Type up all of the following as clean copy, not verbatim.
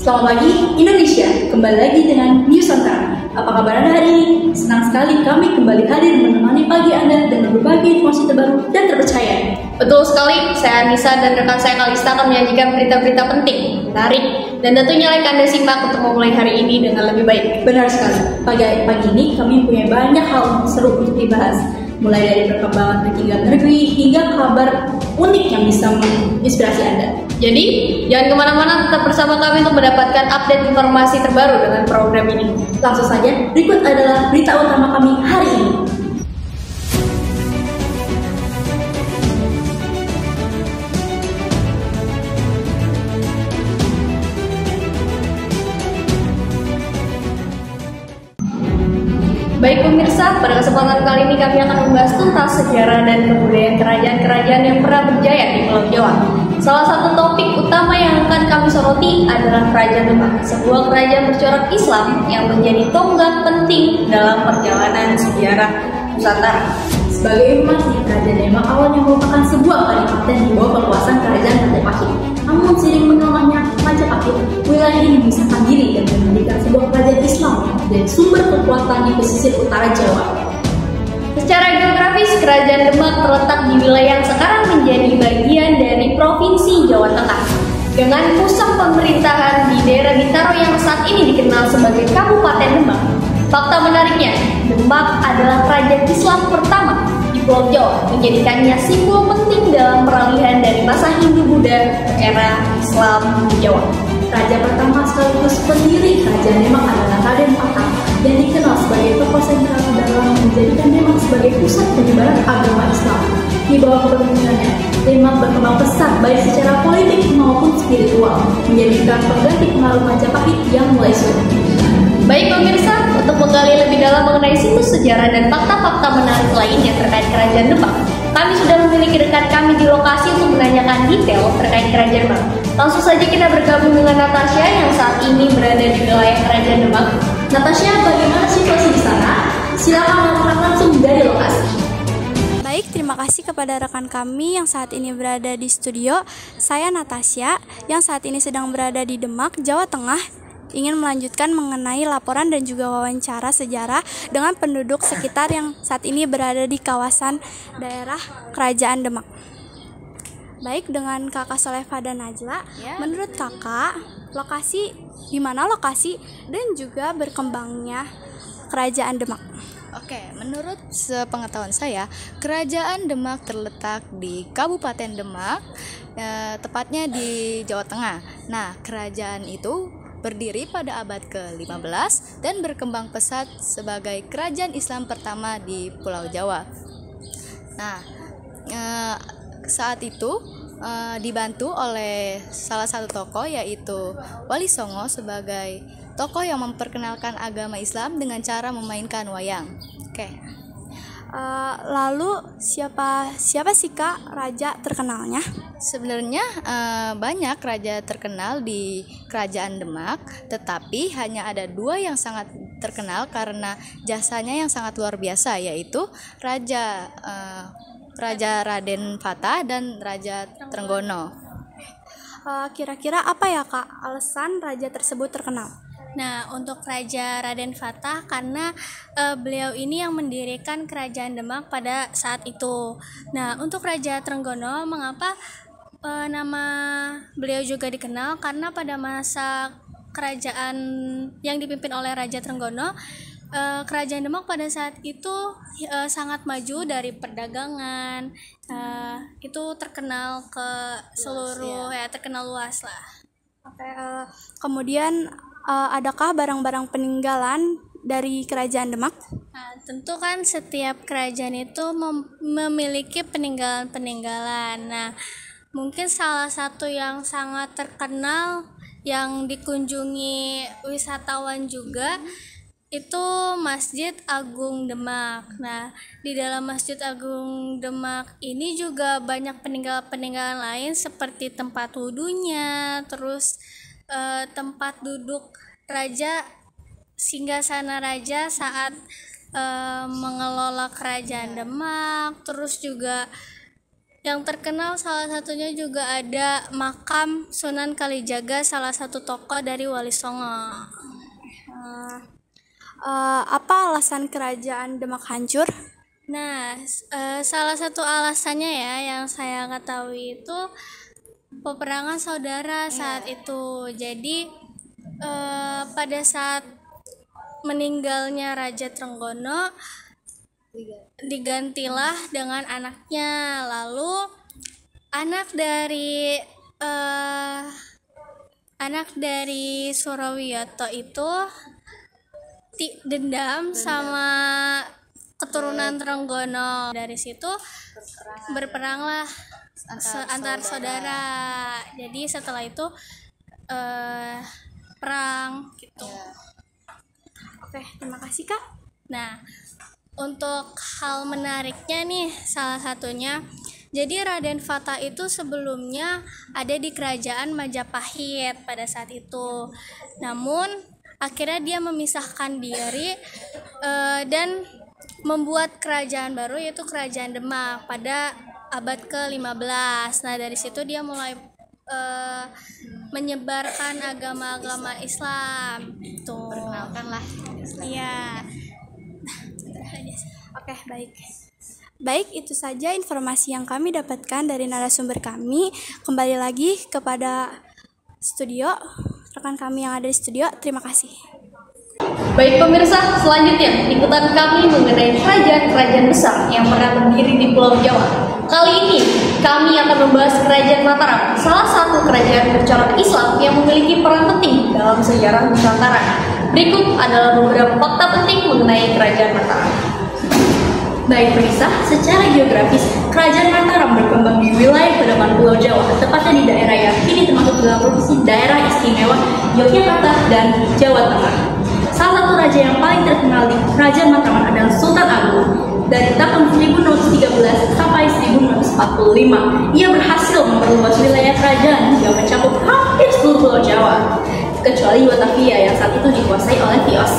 Selamat pagi Indonesia, kembali lagi dengan Nusantara. Apa kabar Anda hari ini? Senang sekali kami kembali hadir menemani pagi Anda dengan berbagai informasi terbaru dan terpercaya. Betul sekali, saya Anissa dan rekan saya Kalista akan menyajikan berita-berita penting, menarik, dan tentunya like Anda simak untuk memulai hari ini dengan lebih baik. Benar sekali, pagi ini kami punya banyak hal seru untuk dibahas. Mulai dari perkembangan terkini negeri hingga kabar unik yang bisa menginspirasi Anda. Jadi, jangan kemana-mana, tetap bersama kami untuk mendapatkan update informasi terbaru dengan program ini. Langsung saja, berikut adalah berita utama kami hari ini. Baik pemirsa, pada kesempatan kali ini kami akan membahas tuntas sejarah dan kebudayaan kerajaan-kerajaan yang pernah berjaya di Pulau Jawa. Salah satu topik utama yang akan kami soroti adalah Kerajaan Demak, sebuah kerajaan bercorak Islam yang menjadi tonggak penting dalam perjalanan sejarah Nusantara. Sebagai informasi, Kerajaan Demak awalnya merupakan sebuah kadipaten di bawah kekuasaan Kerajaan Majapahit. Namun seiring berkembangnya Majapahit, wilayah ini memisahkan diri dan menjadikan sebuah kerajaan Islam yang menjadi sumber kekuatan di pesisir utara Jawa. Secara geografis, Kerajaan Demak terletak di wilayah yang sekarang menjadi bagian dari Provinsi Jawa Tengah, dengan pusat pemerintahan di daerah Bintaro yang saat ini dikenal sebagai Kabupaten Demak. Fakta menariknya, Demak adalah kerajaan Islam pertama di Pulau Jawa, menjadikannya simbol penting dalam peralihan dari masa Hindu-Buddha ke era Islam di Jawa. Raja pertama sekaligus pendiri Kerajaan Demak adalah Raden Patah, yang dikenal sebagai tokoh sentral dalam menjadikan Demak sebagai pusat penyebaran agama Islam. Di bawah kepemimpinannya, Demak berkembang pesat baik secara politik maupun spiritual, menjadikan pengganti pengaruh Majapahit yang mulai surut. Baik pemirsa, untuk menggali lebih dalam mengenai situs sejarah dan fakta-fakta menarik lainnya terkait Kerajaan Demak, kami sudah memiliki rekan kami di lokasi untuk menanyakan detail terkait Kerajaan Demak. Langsung saja kita bergabung dengan Natasha yang saat ini berada di wilayah Kerajaan Demak. Natasha, bagaimana situasi di sana? Silakan melaporkan langsung dari lokasi. Baik, terima kasih kepada rekan kami yang saat ini berada di studio. Saya Natasha yang saat ini sedang berada di Demak, Jawa Tengah, ingin melanjutkan mengenai laporan dan juga wawancara sejarah dengan penduduk sekitar yang saat ini berada di kawasan daerah Kerajaan Demak. Baik, dengan Kakak Solefa dan Najla, menurut Kakak, di mana lokasi dan juga berkembangnya Kerajaan Demak? Oke, menurut sepengetahuan saya, Kerajaan Demak terletak di Kabupaten Demak, tepatnya di Jawa Tengah. Nah, kerajaan itu berdiri pada abad ke-15 dan berkembang pesat sebagai kerajaan Islam pertama di Pulau Jawa. Nah, saat itu dibantu oleh salah satu tokoh, yaitu Wali Songo, sebagai tokoh yang memperkenalkan agama Islam dengan cara memainkan wayang. Oke. Lalu siapa sih Kak raja terkenalnya? Sebenarnya banyak raja terkenal di Kerajaan Demak, tetapi hanya ada dua yang sangat terkenal karena jasanya yang sangat luar biasa, yaitu Raja Raden Fatah dan Raja Trenggono. Kira-kira apa ya Kak alasan raja tersebut terkenal? Nah, untuk Raja Raden Fatah karena beliau ini yang mendirikan Kerajaan Demak pada saat itu. Nah, untuk Raja Trenggono, mengapa nama beliau juga dikenal? Karena pada masa kerajaan yang dipimpin oleh Raja Trenggono, Kerajaan Demak pada saat itu sangat maju dari perdagangan, itu terkenal ke seluruh terkenal luas lah. Oke, kemudian adakah barang-barang peninggalan dari Kerajaan Demak? Nah, tentu kan setiap kerajaan itu memiliki peninggalan-peninggalan. Nah, mungkin salah satu yang sangat terkenal yang dikunjungi wisatawan juga itu Masjid Agung Demak. Nah, di dalam Masjid Agung Demak ini juga banyak peninggalan-peninggalan lain seperti tempat wudhunya, terus tempat duduk raja, singgasana raja saat mengelola Kerajaan Demak, terus juga Yang terkenal salah satunya juga ada makam Sunan Kalijaga, salah satu tokoh dari Wali Songo. Apa alasan kerajaan Demak hancur? Nah, salah satu alasannya ya yang saya ketahui itu peperangan saudara saat itu. Jadi pada saat meninggalnya Raja Trenggono digantilah dengan anaknya. Lalu anak dari Surawiyoto itu dendam sama keturunan Trenggono. Dari situ berperanglah antar saudara. Jadi setelah itu perang gitu. Oke, terima kasih Kak. Nah, untuk hal menariknya nih, salah satunya, jadi Raden Fata itu sebelumnya ada di kerajaan Majapahit pada saat itu. Namun akhirnya dia memisahkan diri dan membuat kerajaan baru, yaitu kerajaan Demak pada abad ke-15. Nah, dari situ dia mulai menyebarkan agama-agama Islam. Tuh. Perkenalkanlah. Iya. Oke, baik. Baik, itu saja informasi yang kami dapatkan dari narasumber kami. Kembali lagi kepada studio, rekan kami yang ada di studio. Terima kasih. Baik pemirsa, selanjutnya liputan kami mengenai kerajaan-kerajaan besar yang pernah berdiri di Pulau Jawa. Kali ini kami akan membahas Kerajaan Mataram, salah satu kerajaan bercorak Islam yang memiliki peran penting dalam sejarah Nusantara. Berikut adalah beberapa fakta penting mengenai Kerajaan Mataram. Baik pemirsa, secara geografis, Kerajaan Mataram berkembang di wilayah pedalaman Pulau Jawa, tepatnya di daerah yang kini termasuk dalam provinsi Daerah Istimewa Yogyakarta dan Jawa Tengah. Salah satu raja yang paling terkenal di Kerajaan Mataram adalah Sultan Agung. Dari tahun 1913 sampai 1945, ia berhasil memperluas wilayah kerajaan hingga mencakup hampir seluruh Pulau Jawa, kecuali Batavia yang saat itu dikuasai oleh VOC.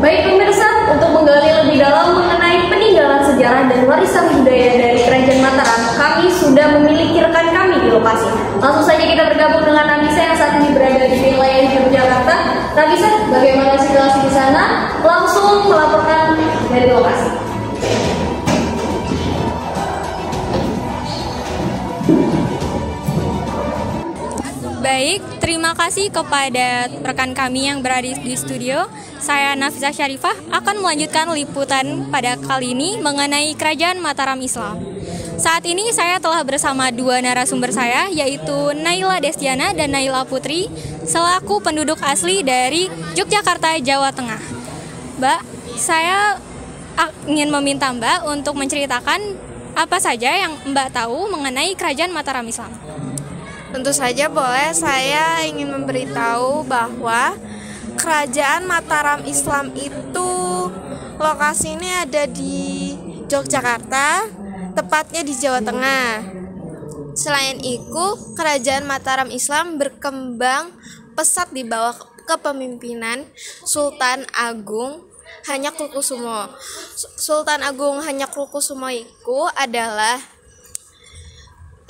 Baik pemirsa, untuk menggali lebih dalam mengenai peninggalan sejarah dan warisan budaya dari Kerajaan Mataram, kami sudah memiliki rekan kami di lokasi. Langsung saja kita bergabung dengan Nabisa yang saat ini berada di wilayah Yogyakarta. Nabisa, bagaimana situasi di sana? Langsung melaporkan dari lokasi. Baik, terima kasih kepada rekan kami yang berada di studio. Saya Nafisa Syarifah akan melanjutkan liputan pada kali ini mengenai Kerajaan Mataram Islam. Saat ini saya telah bersama dua narasumber saya, yaitu Naila Destiana dan Naila Putri, selaku penduduk asli dari Yogyakarta, Jawa Tengah. Mbak, saya ingin meminta Mbak untuk menceritakan apa saja yang Mbak tahu mengenai Kerajaan Mataram Islam. Tentu saja boleh. Saya ingin memberitahu bahwa Kerajaan Mataram Islam itu lokasinya ada di Yogyakarta, tepatnya di Jawa Tengah. Selain itu, Kerajaan Mataram Islam berkembang pesat di bawah kepemimpinan Sultan Agung Hanyakrokusumo. Sultan Agung Hanyakrokusumo itu adalah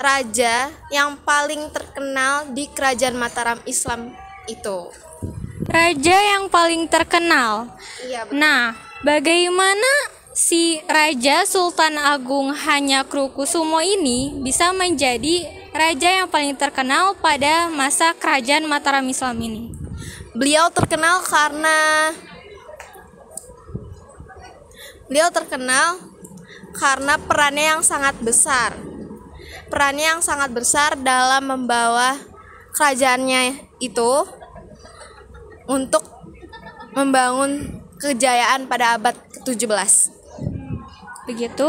raja yang paling terkenal di Kerajaan Mataram Islam itu. Raja yang paling terkenal. Iya, betul. Nah, bagaimana si Raja Sultan Agung Hanyakrokusumo ini bisa menjadi raja yang paling terkenal pada masa Kerajaan Mataram Islam ini? Beliau terkenal karena perannya yang sangat besar. Perannya yang sangat besar dalam membawa kerajaannya itu untuk membangun kejayaan pada abad ke-17. Begitu?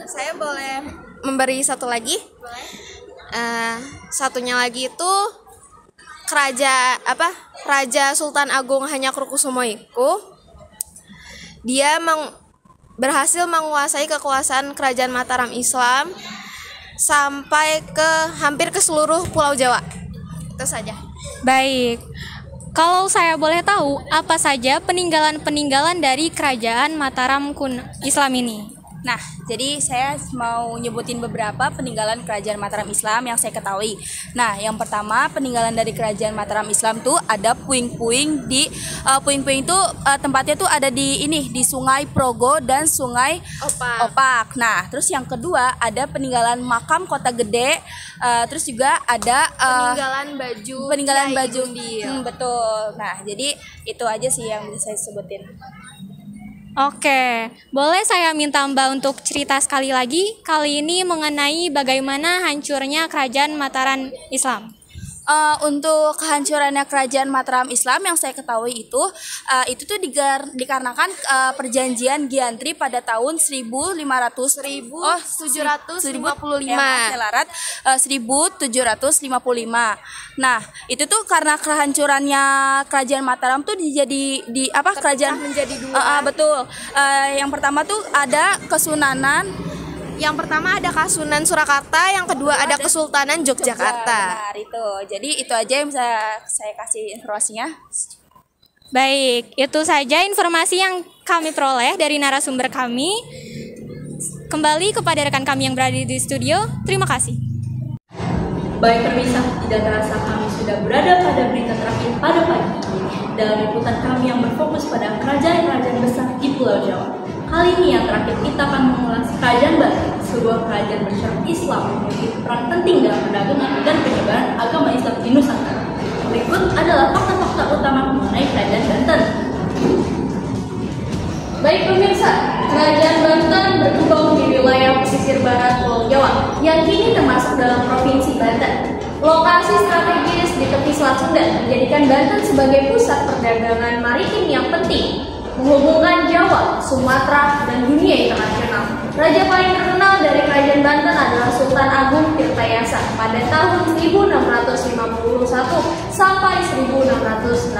Saya boleh memberi satu lagi? Satunya lagi itu Raja Sultan Agung Hanyakrokusumo itu dia berhasil menguasai kekuasaan Kerajaan Mataram Islam sampai hampir ke seluruh Pulau Jawa. Itu saja. Baik. Kalau saya boleh tahu, apa saja peninggalan-peninggalan dari Kerajaan Mataram Islam ini? Nah, jadi saya mau nyebutin beberapa peninggalan kerajaan Mataram Islam yang saya ketahui. Nah, yang pertama peninggalan dari kerajaan Mataram Islam tuh ada puing-puing di puing-puing itu tempatnya tuh ada di Sungai Progo dan Sungai Opak. Nah, terus yang kedua ada peninggalan makam Kota Gede. Terus juga ada peninggalan baju. Betul. Nah, jadi itu aja sih yang bisa saya sebutin. Oke, boleh saya minta Mbak untuk cerita sekali lagi, kali ini mengenai bagaimana hancurnya kerajaan Mataram Islam. Untuk kehancurannya kerajaan Mataram Islam yang saya ketahui itu tuh dikarenakan perjanjian Giantri pada tahun 1755. Nah, itu tuh karena kehancurannya kerajaan Mataram tuh kerajaan menjadi dua. Betul. Yang pertama tuh ada Kesunanan. Yang pertama ada Kasunan Surakarta, yang kedua ada Kesultanan Yogyakarta. Benar, itu. Jadi itu aja yang bisa saya kasih informasinya. Baik, itu saja informasi yang kami peroleh dari narasumber kami. Kembali kepada rekan kami yang berada di studio. Terima kasih. Baik pemirsa, tidak terasa kami sudah berada pada berita terakhir pada pagi ini dalam liputan kami yang berfokus pada kerajaan-kerajaan besar di Pulau Jawa. Kali ini yang terakhir kita akan mengulas Kerajaan Banten, sebuah kerajaan bersyarat Islam memiliki peran penting dalam perdagangan dan penyebaran agama Islam di Nusantara. Berikut adalah fakta-fakta utama mengenai Kerajaan Banten. Baik pemirsa, Kerajaan Banten berkembang di wilayah pesisir barat Pulau Jawa yang kini termasuk dalam Provinsi Banten. Lokasi strategis di tepi Selat Sunda menjadikan Banten sebagai pusat perdagangan maritim yang penting, menghubungkan Jawa, Sumatera, dan dunia internasional. Raja paling terkenal dari Kerajaan Banten adalah Sultan Agung Tirtayasa pada tahun 1651 sampai 1682.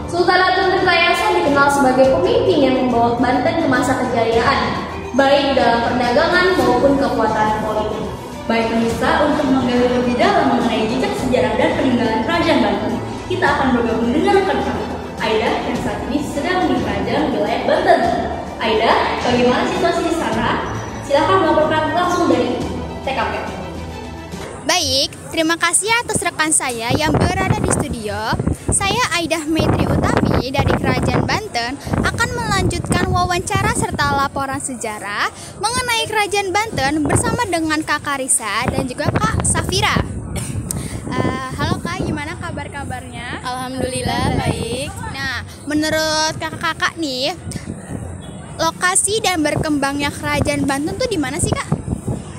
Sultan Agung Tirtayasa dikenal sebagai pemimpin yang membawa Banten ke masa kejayaan, baik dalam perdagangan maupun kekuatan politik. Baik pemirsa, untuk menggali lebih dalam mengenai jejak sejarah dan peninggalan Kerajaan Banten, kita akan bergabung dengan rekan kami, Aida, yang saat ini sedang di kerajaan wilayah Banten. Aida, bagaimana situasi di sana? Silakan melaporkan langsung dari TKP. Baik, terima kasih atas rekan saya yang berada di studio. Saya Aida Maitri Utami dari Kerajaan Banten akan melanjutkan wawancara serta laporan sejarah mengenai Kerajaan Banten bersama dengan Kak Karisa dan juga Kak Safira. Halo Kak, gimana kabar-kabarnya? Alhamdulillah baik. Nah, menurut kakak-kakak nih, lokasi dan berkembangnya Kerajaan Banten tuh di mana sih Kak?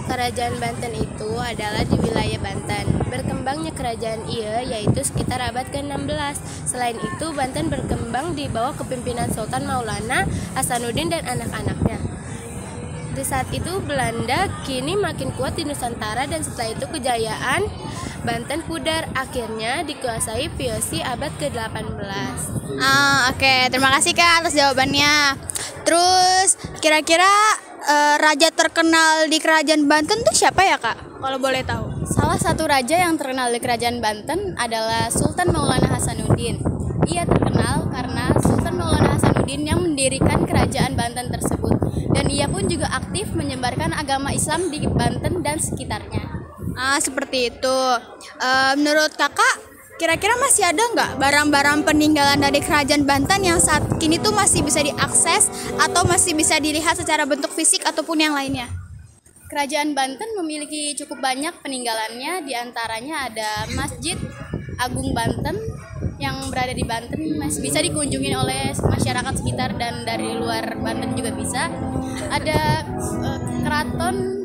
Kerajaan Banten itu adalah di wilayah Banten. Berkembangnya kerajaan yaitu sekitar abad ke-16. Selain itu, Banten berkembang di bawah kepemimpinan Sultan Maulana Hasanuddin dan anak-anaknya. Di saat itu Belanda kini makin kuat di Nusantara dan setelah itu kejayaan Banten pudar, akhirnya dikuasai POC abad ke-18. Oke, terima kasih Kak atas jawabannya. Terus kira-kira raja terkenal di Kerajaan Banten tuh siapa ya Kak? Kalau boleh tahu. Salah satu raja yang terkenal di Kerajaan Banten adalah Sultan Maulana Hasanuddin. Ia terkenal karena Sultan Maulana Hasanuddin yang mendirikan Kerajaan Banten tersebut. Dan ia pun juga aktif menyebarkan agama Islam di Banten dan sekitarnya. Seperti itu. Menurut kakak, kira-kira masih ada nggak barang-barang peninggalan dari Kerajaan Banten yang saat kini tuh masih bisa diakses atau masih bisa dilihat secara bentuk fisik ataupun yang lainnya? Kerajaan Banten memiliki cukup banyak peninggalannya, diantaranya ada Masjid Agung Banten yang berada di Banten, masih bisa dikunjungi oleh masyarakat sekitar dan dari luar Banten juga bisa. Ada Keraton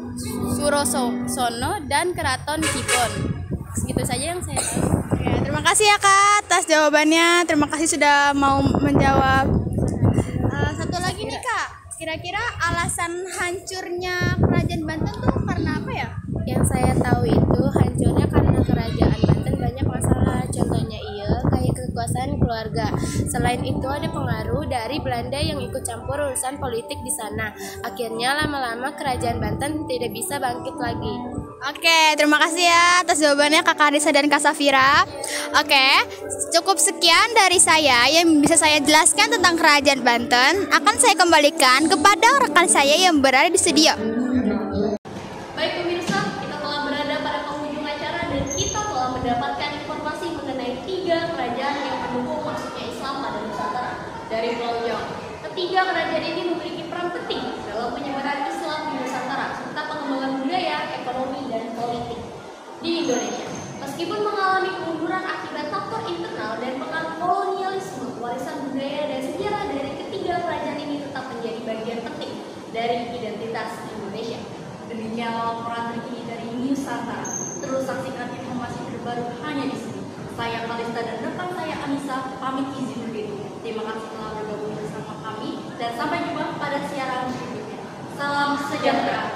Surosono dan Keraton Kipon. Segitu saja yang saya tahu. Ya, terima kasih ya Kak atas jawabannya. Terima kasih sudah mau menjawab. Satu lagi nih Kak, kira-kira alasan hancurnya Kerajaan Banten tuh karena apa ya? Yang saya tahu itu hancurnya karena Kerajaan Banten banyak masalah. Contohnya kayak kekuasaan keluarga. Selain itu ada pengaruh dari Belanda yang ikut campur urusan politik di sana. Akhirnya lama-lama Kerajaan Banten tidak bisa bangkit lagi. Oke, terima kasih ya atas jawabannya Kak Karisa dan Kak Safira. Oke, cukup sekian dari saya yang bisa saya jelaskan tentang Kerajaan Banten. Akan saya kembalikan kepada rekan saya yang berada di studio. Baik pemirsa, kita telah berada pada penghujung acara dan kita telah mendapatkan informasi mengenai 3 kerajaan yang mendukung masuknya Islam pada Nusantara dari Pulau Jawa. Ketiga kerajaan ini memiliki peran penting dalam penyebaran Islam di Nusantara serta pengembangan budaya, ekonomi, dan politik di Indonesia. Meskipun mengalami kemunduran akibat faktor internal dan pengaruh kolonialisme, warisan budaya dan sejarah dari ketiga kerajaan ini tetap menjadi bagian penting dari identitas Indonesia. Demikian laporan terkini dari Nusantara. Terus saksikan informasi terbaru hanya di sini. Saya Kalista dan rekan saya Anissa pamit izin diri. Terima kasih telah bergabung bersama kami dan sampai jumpa pada siaran berikutnya. Salam sejahtera.